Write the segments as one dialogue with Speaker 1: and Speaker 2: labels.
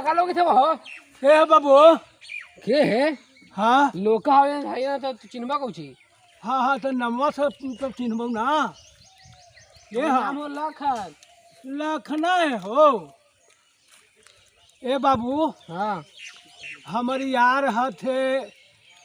Speaker 1: का लोग थे वो
Speaker 2: के है बाबू?
Speaker 1: के है
Speaker 2: हाँ
Speaker 1: लोका है ना तो चिन्हबा कौची
Speaker 2: हाँ हाँ तो नमवा से तब चिन्हबू ना। ये हाँ
Speaker 1: नाम हो लखन
Speaker 2: लखना है हो। ए बाबू
Speaker 1: हाँ
Speaker 2: हमारी यार हथे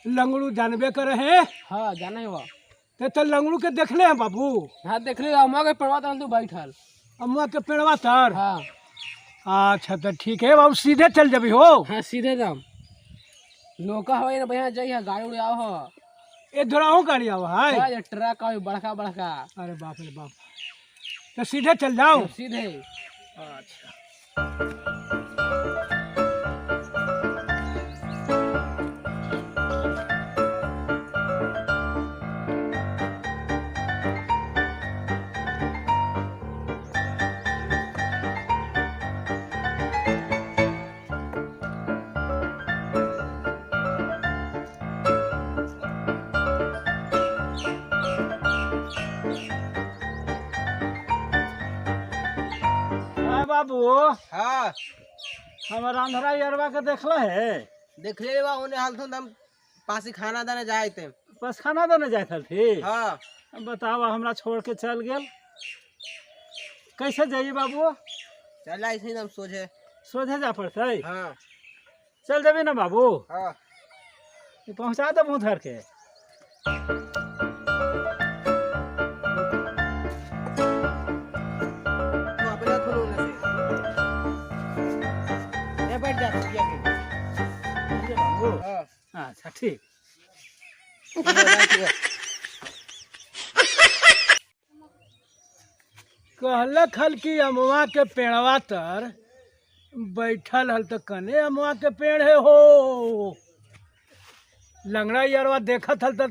Speaker 2: लंगड़ू जानबे करे हैं।
Speaker 1: हाँ जाना है वो
Speaker 2: तो लंगड़ू के देखले हैं बाबू?
Speaker 1: हाँ देख ले अम्मा के पड़वा तू बैठल
Speaker 2: अम्मा के पेड़वा तर।
Speaker 1: हाँ
Speaker 2: अच्छा तो ठीक है बाबू सीधे चल जबी हो।
Speaker 1: हाँ सीधे दम लोका हो ना भैया जाइए गाड़ी उड़ी आओ हो
Speaker 2: ये धोराहू गाड़ी आवा है।
Speaker 1: ये ट्रक हो बड़का बड़का
Speaker 2: अरे बाप रे बाप। तो सीधे चल जाओ।
Speaker 1: सीधे
Speaker 2: अच्छा बाबू
Speaker 1: हाँ
Speaker 2: हमारा अंधरा यरवा के देखला है।
Speaker 1: देख ले बा उन्हें हाल तुम पासी खाना दाने जाए थे
Speaker 2: बस खाना देने जाए थी।
Speaker 1: हाँ
Speaker 2: बताओ हमरा छोड़ के चल गेल कैसे जाइए बाबू?
Speaker 1: चल ऐसे दम सोचे
Speaker 2: सोझे जा पड़ते।
Speaker 1: हाँ
Speaker 2: चल जाबे ना बाबू।
Speaker 1: हाँ
Speaker 2: पहुँचा दे घर के।
Speaker 1: बैठ जा
Speaker 2: बाबू
Speaker 1: हाँ
Speaker 2: अच्छा ठीक। कहलक हल कि अमवा के पेड़वा तर बैठल हल तो कने अमवा के पेड़ है हो। लंगड़ा यरवा देखत हल तो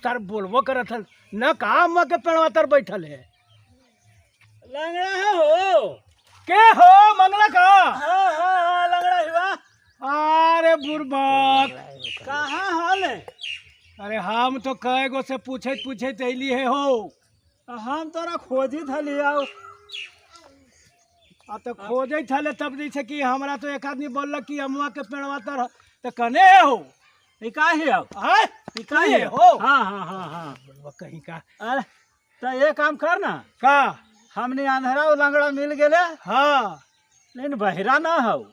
Speaker 2: तार बोलबो करत हल न कहा अमवा के पेड़वा तर बैठल है। लंगड़ा है हो के हो मंगला का? हाँ हाँ हाँ लंगड़ा हुआ। अरे बुरबक कहाँ हाल है? अरे हम तो कई गो से पूछे अली है हो। हम तोरा खोजी थली आओ तो खोजे थले तब जैसे कि हमरा तो एक आदमी बोलक कि अमुआ के पेड़वा तर तो कने हो काहे हो। हाँ हाँ हाँ हाँ कहीं का। अरे तो ये काम कर ना का हमने अंधेरा और लंगड़ा मिल गए। हाँ लेकिन बहिरा ना हो।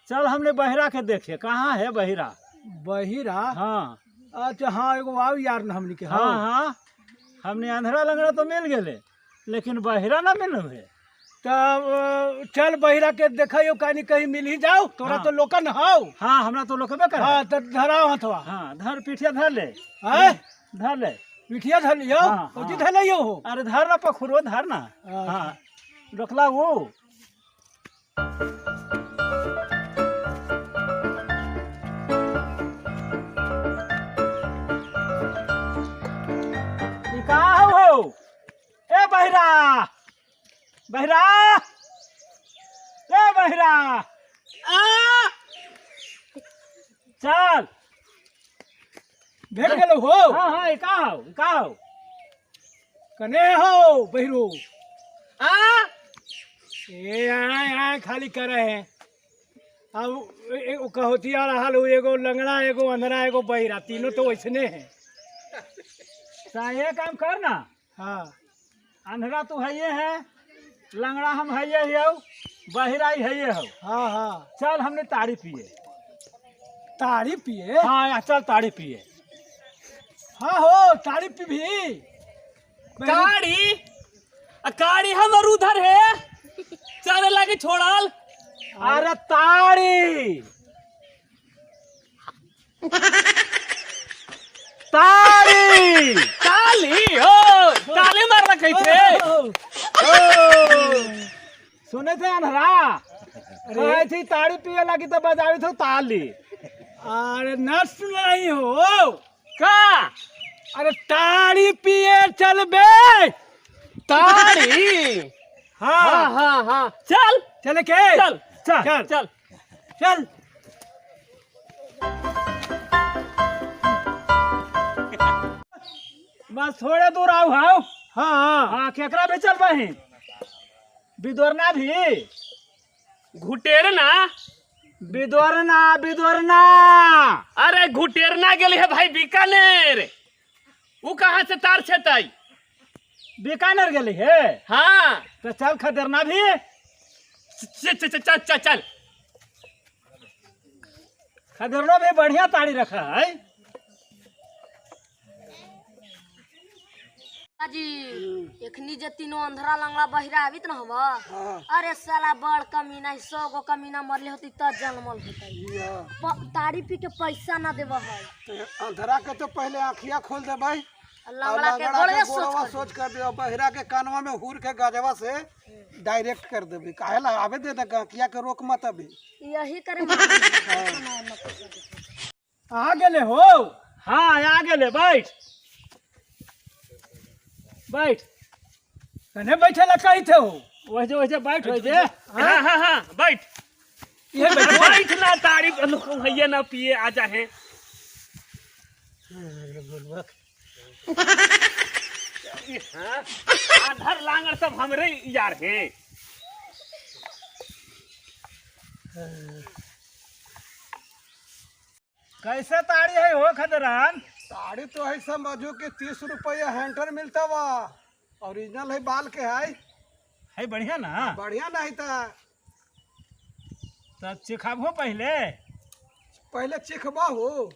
Speaker 2: चल हमने बहिरा के देखे कहाँ है बहिरा। बहिरा हाँ अच्छा हाँ एगो आओ यार ना हमने के। हाँ हाँ हमने अंधेरा लंगड़ा तो मिल गए लेकिन बहिरा ना मिल है। तब चल बहिरा के देखियो कहीं कहीं मिल ही जाओ। तोरा हाँ। तो लोकन हाउ। हाँ हमरा तो लोकबे कर। हाँ तो धराओ हथवा। हाँ धर पीठिया धर ले। धर ले पीठिया धर लियो। हाँ, हाँ। धर लियो हो। अरे धर ना पखुरो धर ना। हाँ रोकला वो कहाँ हो? ए बहिरा बहिरा ए बहिरा चल भेट गेलो हो। हाँ हाँ का हो कने हो बहिरो? ए आए खाली करे है। अब कहोतिया रहल हो एगो लंगड़ा एगो अंधरा एगो बहिरा तीनों तो वैसने है। ये काम कर ना। हाँ अंधरा तो है लंगड़ा हम है हो बहिरा ही है हो। हाँ हाँ चल हमने ताड़ी पिए। ताड़ी पिए? हाँ चल ताड़ी पिए। हाँ हो ताड़ी पी भी।
Speaker 1: काड़ी हमर उधर है चल लागे छोड़ल।
Speaker 2: अरे ताड़ी ताली
Speaker 1: ताली हो ताली मारना कैसे?
Speaker 2: सुने थे अनहरा कहे थी ताड़ी पिए लगी तो बजावी थी ताली। अरे न सुनाई हो
Speaker 1: का?
Speaker 2: अरे ताड़ी पिए चल बे
Speaker 1: ताड़ी।
Speaker 2: हाँ
Speaker 1: हाँ हाँ हाँ चल
Speaker 2: चले के
Speaker 1: चल
Speaker 2: चल
Speaker 1: चल चल
Speaker 2: चल बस थोड़े दूर आओ। हाँ हाँ हाँ केकरा भी चल बही बिदोरना भी
Speaker 1: घुटेरना
Speaker 2: बिदोरना बिदोरना।
Speaker 1: अरे घुटेरना गेली है भाई बीकानेर। वो कहाँ से तार छेताई?
Speaker 2: बीकानेर गेली है।
Speaker 1: हाँ
Speaker 2: तो चल खदेरना भी।
Speaker 1: चल चल चल चल चल।
Speaker 2: खदेरना भी बढ़िया ताड़ी रखा है।
Speaker 3: जी एखनी जे तीनों अंधरा लंगड़ा बहिरा आवित न हवा। अरे साला बड़ कमीना 100 गो कमीना मरले होती त जन्मल होता। ताड़ी पी के पैसा ना देव है।
Speaker 4: अंधरा के तो पहले आँखिया खोल दे भाई,
Speaker 3: लंगड़ा के
Speaker 4: गोड़वा
Speaker 3: गोड़े
Speaker 4: सोच कर दे, बहिरा के कानवा में हुर के गजवा से डायरेक्ट कर देबी। काहे ला आवे दे गकिया के रोक मत अभी।
Speaker 3: यही करे।
Speaker 2: आ गेले हो। हाँ आ गेले। बैठ बैठ। कने बैठे ला कही थे हो। वैसे वैसे बैठ वैसे।
Speaker 1: हाँ हाँ हाँ बैठ।
Speaker 2: ये बैठ।
Speaker 1: बैठ ना ताड़ी भैया ना पिए आ जाए। हाँ, आधर लांगड़ सब हमरे यार हैं।
Speaker 2: कैसे ताड़ी है हो खदरान?
Speaker 4: साड़ी तो है समझो कि 30 रुपया हैंटर मिलता बा। ओरिजिनल है, बाल के है
Speaker 2: बढ़िया ना।
Speaker 4: बढ़िया नहीं था।
Speaker 2: तो चिखाबो पहले।
Speaker 4: पहले चिखबा हो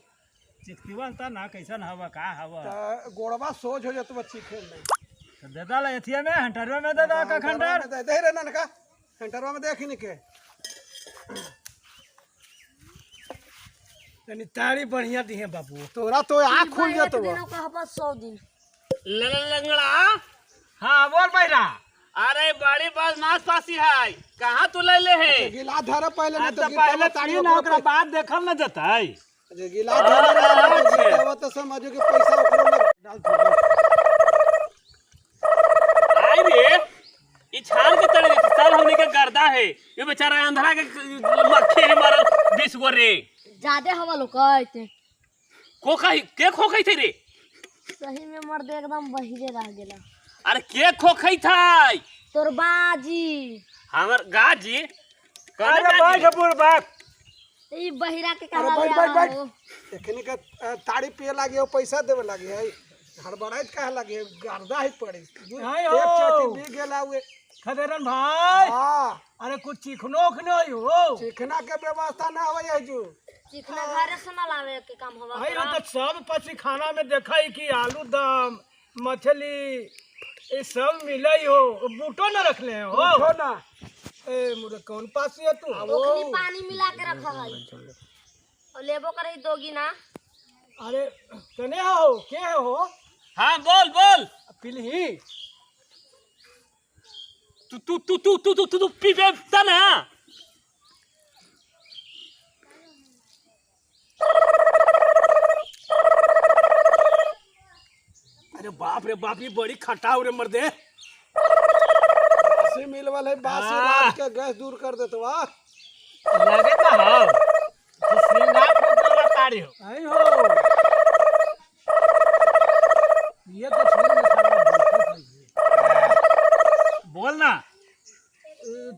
Speaker 2: चिखतीवन ता ना कैसन हवा का हवा।
Speaker 4: तो गोड़वा सोच हो जात चिखे में।
Speaker 2: तो दे दाला एथिया में हंटरवा में दे दा का खंडर।
Speaker 4: दे रे ना का हैंटरवा में देखी नहीं के।
Speaker 2: तनी ताड़ी बढ़िया दी है बाबू।
Speaker 4: तोरा तो आँख खुल जात बा।
Speaker 3: 100 दिन
Speaker 1: लंगड़ा।
Speaker 2: हाँ बोल बहिरा।
Speaker 1: अरे बड़ी बदमाश पासी है। कहाँ तू ले ले है?
Speaker 4: गिला धर पहले ना तो
Speaker 2: पहले
Speaker 4: ताड़ी
Speaker 2: ताड़ी ना ओकरा बाद देखल न जताई।
Speaker 4: गिला धर तो समझो कि पैसा ओकरा में डाल दो।
Speaker 1: आई रे ई छान के तड़े सब हमने के गर्दा है। ये बेचारा अंधरा के मक्खी है मरल 20 गो रे।
Speaker 3: ज्यादा हवा लोग कहते
Speaker 1: खोखा के खोखई थे रे?
Speaker 3: सही में मर्द एकदम बहिरे रह गेला।
Speaker 1: अरे के खोखई थाई?
Speaker 3: तोर बाजी
Speaker 1: हमर गाजी।
Speaker 2: अरे बैठ बुढ़बाक।
Speaker 3: ई बहिरा के
Speaker 4: अरे
Speaker 3: कहा
Speaker 4: बैठ
Speaker 3: ले
Speaker 4: बैठ
Speaker 3: आओ।
Speaker 4: बैठ। एखनी का ताड़ी पिए लागे हो, पैसा देवे लागे है। हड़बड़ाइत कहे लागे गर्दा ही पड़ी।
Speaker 2: हाय
Speaker 4: एक
Speaker 2: हो।
Speaker 4: चोटी भी गेला हुए।
Speaker 2: खदेरन भाई।
Speaker 4: हाँ
Speaker 2: अरे कुछ चिखनो खनो हो।
Speaker 4: चिकना के व्यवस्था ना हो है जो।
Speaker 3: चिकना घरे से ना लावे के काम हवा।
Speaker 2: भाई तो सब पसी खाना में देखा ही कि आलू दम मछली ये सब मिला ही हो। बूटो न रख ले हो।
Speaker 4: हो ना
Speaker 2: ए मुझे कौन पासी है तू?
Speaker 3: ओखनी पानी मिला के रखा है और लेबो करे दोगी ना।
Speaker 2: अरे कने हो के हो?
Speaker 1: हाँ बोल बोल।
Speaker 2: पिलही
Speaker 1: तू पीबे तना।
Speaker 2: अरे बाप रे बाप, ये बड़ी खटाऊ रे मर्दे।
Speaker 4: बासी मिल वाले बासी रात के गैस दूर कर देते वाह।
Speaker 2: लगे तो हां तो श्रृंगार वाला ताड़ी हो। आई हो ये तो छोड़ में खड़ा बोल ना।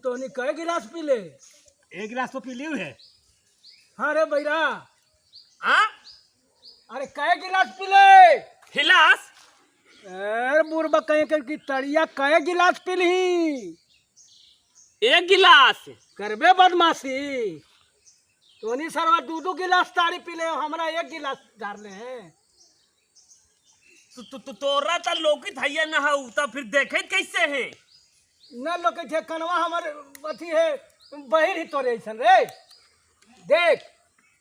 Speaker 2: तो नहीं कई गिलास पी ले? एक गिलास तो पी लियो है। हाँ रे बैरा।
Speaker 1: हाँ
Speaker 2: अरे कई गिलास पी ले?
Speaker 1: हिलास।
Speaker 2: अरे बुरबा कहीं की तड़िया कई गिलास पी ली?
Speaker 1: 1 गिलास।
Speaker 2: करबे बदमाशी। तो नहीं सरवा 2 गिलास ताड़ी पी ले, हमरा 1 गिलास डाल ले हैं।
Speaker 1: तोरा तो लोकित हैया ना हो तो फिर देखे कैसे है?
Speaker 2: न लोग थे कनवा हमारे अथी है बहिर ही तोरे ऐसन रे। देख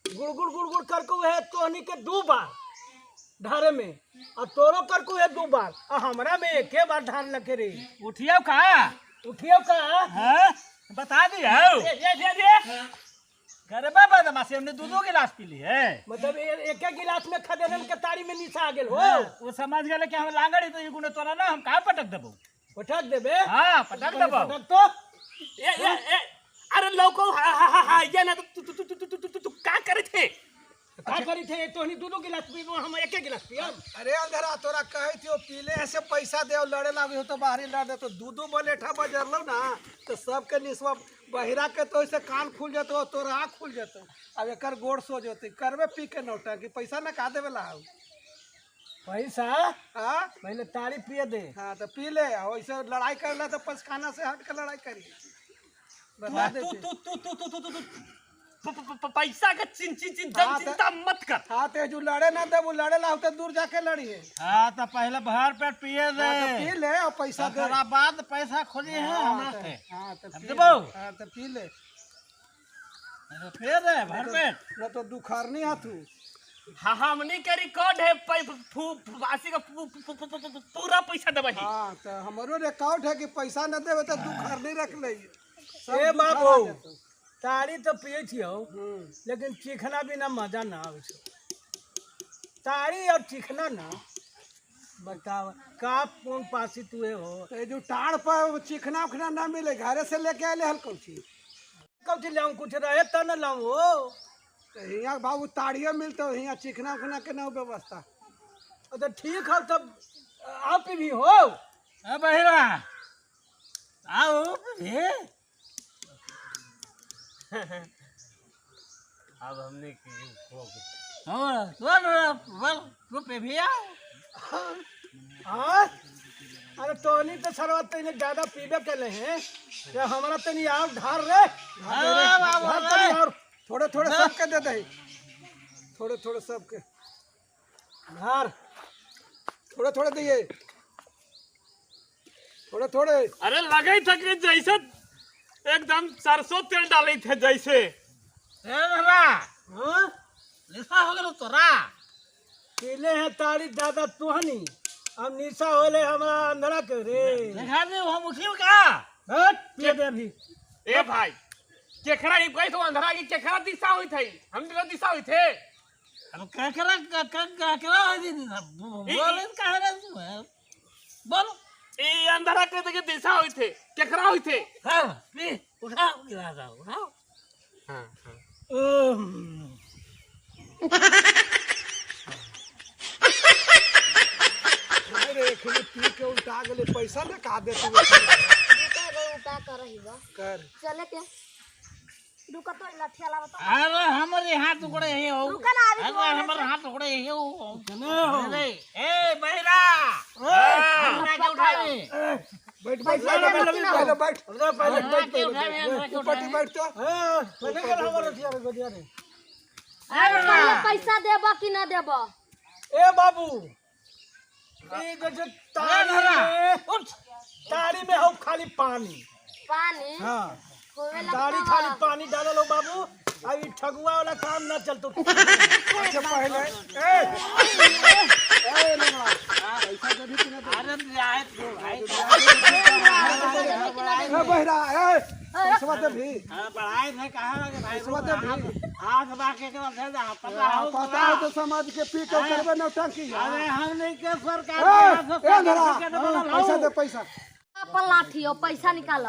Speaker 2: गुड़गुड़ गुड़गुड़ करको है तोहनी के 2 बार ढारे में और तोरो करको है 2 बार और हमरा में 1 बार ढार लगे रे। उठियो का हाँ? बता दियो दे करबे बदमाशी। हमने 2 गिलास पी ली है। मतलब एक गिलास में खदेरन के ताड़ी में नीचा आ गेल हो। वो समझ गेले कि हम लांगड़ी तो गुने तोरा ना हम का पटक देबो। पटक देबे? हाँ पटक देबो। पटक तो
Speaker 1: अरे लोको ये ना तू का करे थे?
Speaker 2: का करी थे? तो नहीं 2 गिलास पी, हम 1 गिलास पियम।
Speaker 4: अरे अंधरा तोरा कहे थी पीले ऐसे पैसा दे लड़े लागे हो तो बाहरी लड़ दे तो 2 बोलेठा बजरलो ना तो सबके निस्वा बहिरा के तो ऐसे कान खुल जातो तोर आँख खुल जातो अब एकर गोड़ सो जोते करबे पी के नौटंकी पैसा न का देवे ला
Speaker 2: पैसा
Speaker 4: हाँ
Speaker 2: पहले ताड़ी पिए दे।
Speaker 4: हाँ तो पी ले वैसे लड़ाई कर ला तो पसखाना से हट के लड़ाई करी बता
Speaker 1: तू
Speaker 4: देते
Speaker 1: तू तू तू तू तू तू पैसा का चिंता मत कर।
Speaker 4: हाँ ते जो लड़े ना दे वो लड़े ला तो दूर जाके लड़ी है।
Speaker 2: हाँ तो पहले भर पेट पिए दे।
Speaker 4: हाँ, तो पी ले और पैसा दे।
Speaker 2: ओकरा बाद पैसा खोजी है हमरा से।
Speaker 4: हाँ तो पी
Speaker 2: देबो।
Speaker 4: हाँ तो पी ले
Speaker 2: पिए दे भर पेट।
Speaker 4: न तो दुखारनी हाथू
Speaker 1: हाँ हमनी के रिकॉर्ड है वासी का पूरा पैसा देबही।
Speaker 4: हाँ तो हमारो रिकॉर्ड है कि पैसा न देवे तो दुखारनी रख ले।
Speaker 2: ए बाबू ताड़ी तो पिए छियो लेकिन चिखना बिना मजा ना आवे छो। ताड़ी और चिखना ना बताओ का कौन पासी तुए हो।
Speaker 4: तो ये जो टाड़ पर चिकना उखना ना मिले घरे से लेके आए हल कौची
Speaker 2: कौची लाऊं कुछ रहे त न लाऊं हो।
Speaker 4: तो हियाँ बाबू ताड़िए मिलते हो हियाँ चिकना उखना के ना व्यवस्था।
Speaker 2: तो ठीक है तब आप भी हो। बहिरा आओ भी।
Speaker 1: अब हमने
Speaker 2: हाँ अरे तोनी तो सरवा तेने ज्यादा पीबे के हैं या हमारा तनी आओ ढार रे।
Speaker 4: थोड़े थोड़े सबके दे दे थोड़े थोड़े सबके
Speaker 2: ढार
Speaker 4: थोड़े थोड़े दिए थोड़े थोड़े।
Speaker 1: अरे लगे थे कि जैसे एकदम सरसों तेल डाले थे जैसे।
Speaker 2: निशा हो गलो तोरा पीले हैं ताड़ी ज्यादा तुहनी अब निशा होले हमारा अंधरा के रे। देखा दे हम उठियो का हट पिए दे अभी।
Speaker 1: ए भाई केकरा ही कोई तो अंधरा की केकरा दिशा हुई थी हम तो दिशा हुई थे।
Speaker 2: अब केकरा हो दी बोले काहे रे तू बोल।
Speaker 1: ए अंधरा के देखिए दिशा हुई थे केकरा हुई थे।
Speaker 2: हां पी उठा गिरा दो उठाओ।
Speaker 1: हां
Speaker 4: अरे खिले पी के उल्टा गले पैसा न का दे तू
Speaker 3: उल्टा कर रही बा
Speaker 4: कर
Speaker 3: चले के रुका तो लाठिया लावा तो।
Speaker 2: अरे हमारे हाथ टुकड़े है हो।
Speaker 3: रुका ना अभी
Speaker 2: अरे हमारे हाथ टुकड़े है हो। अरे ए बहिरा हमरा के उठा ले।
Speaker 4: बैठ बैठ पहले बैठ
Speaker 2: पहले
Speaker 4: ऊपर बैठ तो।
Speaker 2: हां पहले कर हमारे थिया रे गदिया रे।
Speaker 3: अरे पहले पैसा देबा कि ना देबा।
Speaker 2: ए बाबू ए गज ताड़ी में हो खाली पानी
Speaker 3: पानी
Speaker 2: हां
Speaker 3: होवे
Speaker 2: ताड़ी खाली पानी डाल लो बाबू अभी ठगुआ वाला काम ना चलतो।
Speaker 4: अच्छा पहले ए लंगड़ा पैसा दे भी ना
Speaker 2: अरे जाए तो भाई
Speaker 4: ए बहिरा ए पैसा दे भी
Speaker 2: हां बढ़ाए थे कहां लगे भाई
Speaker 4: पैसा दे भी
Speaker 2: हाथ बाके के दे जा पता हो
Speaker 4: पता है तो समाज के पी के करबे नौटंकी।
Speaker 2: अरे हम नहीं के सरकार
Speaker 4: ए धरा पैसा दे पैसा
Speaker 3: अपन लाठी हो पैसा निकाल।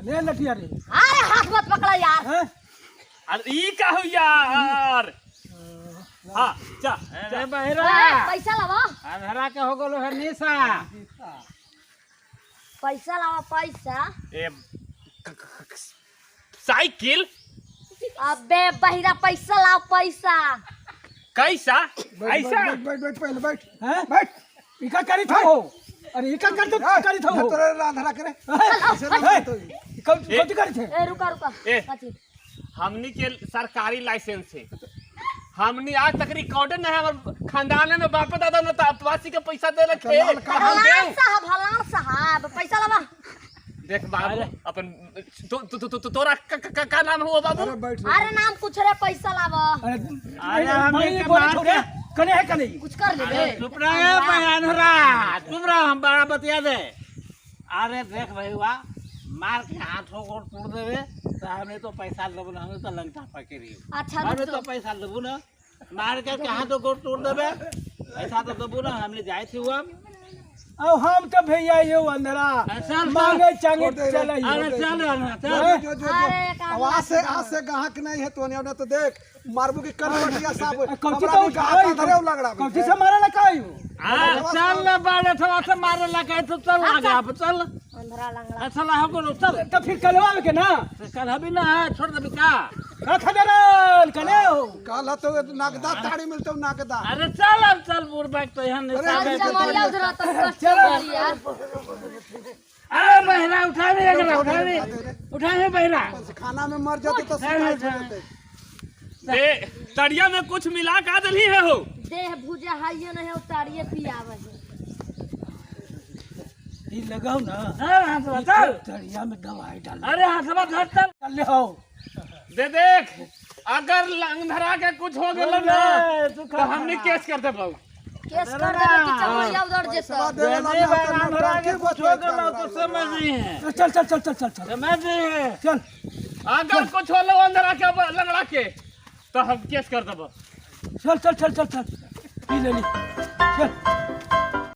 Speaker 2: ले लठिया रे।
Speaker 3: अरे हाथ मत पकड़ा यार।
Speaker 2: हैं
Speaker 1: अरे ई का हो यार। हां चा
Speaker 2: अरे बहिरा
Speaker 3: पैसा लावा
Speaker 2: अंधरा के हो गलो है निशा।
Speaker 3: पैसा लावा पैसा।
Speaker 1: ए साइकिल
Speaker 3: अबे बहिरा पैसा लाओ पैसा।
Speaker 1: कैसा
Speaker 4: बैठ
Speaker 1: ऐसा
Speaker 4: बैठ बैठ पहले बैठ
Speaker 2: हैं
Speaker 4: बैठ
Speaker 2: इका करी था हो। अरे इका कर दो करी था हो।
Speaker 4: तोरे राधरा करे ऐसे ना तो
Speaker 2: कौन करी थे।
Speaker 3: ए रुका रुका
Speaker 1: ए।
Speaker 3: कथी
Speaker 1: हमनी के सरकारी लाइसेंस है हमनी आज तक रिकॉर्ड नहीं है हमारे खानदान में बाप दादा ने वासी के पैसा दे रखे।
Speaker 3: हलाल साहब पैसा लावा।
Speaker 1: देख बाबू अपन तोरा का नाम हुआ बाबू।
Speaker 4: अरे बैठ
Speaker 3: अरे नाम कुछ रे पैसा लावा।
Speaker 2: अरे हम के बात के कने है कने
Speaker 3: कुछ कर ले बे।
Speaker 2: चुप रह बयानरा चुप रह हम बड़ा बतिया दे। अरे देख भाई वाह मार के हाथों को तोड़ देवे तो हमने तो पैसा देबो ना हमें तो लंका पकड़ी।
Speaker 3: अच्छा
Speaker 2: हमें तो पैसा देबो ना मार के हाथों को तोड़ देवे पैसा तो देबो ना हमने जाए थी हुआ। अब हम तो भैया ये अंधरा मांगे चांगे चले। अरे चल
Speaker 4: आवाज से आज से गाहक नहीं है तो ने तो देख मारबू की करवटिया साहब
Speaker 2: कौची
Speaker 4: हमरा
Speaker 2: तो
Speaker 4: भी गाहक धरे लग रहा
Speaker 2: कौची से मारे लगा यू।
Speaker 1: हाँ
Speaker 2: चल बाड़े थवा से मारे लगा तो चल आ गया चल
Speaker 3: अंधरा लंगड़ा
Speaker 2: अच्छा ला हमको चल तो फिर कलवा में के ना कल अभी ना छोड़ दे का खदरन कने हो
Speaker 4: काला तो नागदा ताड़ी मिलते हो नागदा।
Speaker 2: अरे चल अब चल बुरबक तो यहाँ नहीं
Speaker 3: आज जमारिया उधर तो चलो यार
Speaker 2: अरे बहरा उठा दे उठा दे बहरा
Speaker 4: खाना में मर जाते तो शिकायत हो जाते।
Speaker 1: दे तड़िया में कुछ मिला का दली है हो
Speaker 3: देह भुजा हाइयो नहीं उतारिए पियावे
Speaker 2: ये लगाओ ना हां चल तड़िया में दवाई डाल अरे हां सब धर चल ले हो
Speaker 1: दे देख अगर लंगधरा के कुछ हो गेल ना तो हमने केस कर देबो
Speaker 3: केस कर देबे कि जमारिया उधर जेता
Speaker 2: दे अंधरा के कुछ हो गेल तो समझ नहीं है चल चल चल चल चल समझ नहीं है चल
Speaker 1: अगर कुछ होलो अंधरा के लंगड़ा के तो हम केस कर देबो
Speaker 2: चल चल चल चल चल पी ले ली चल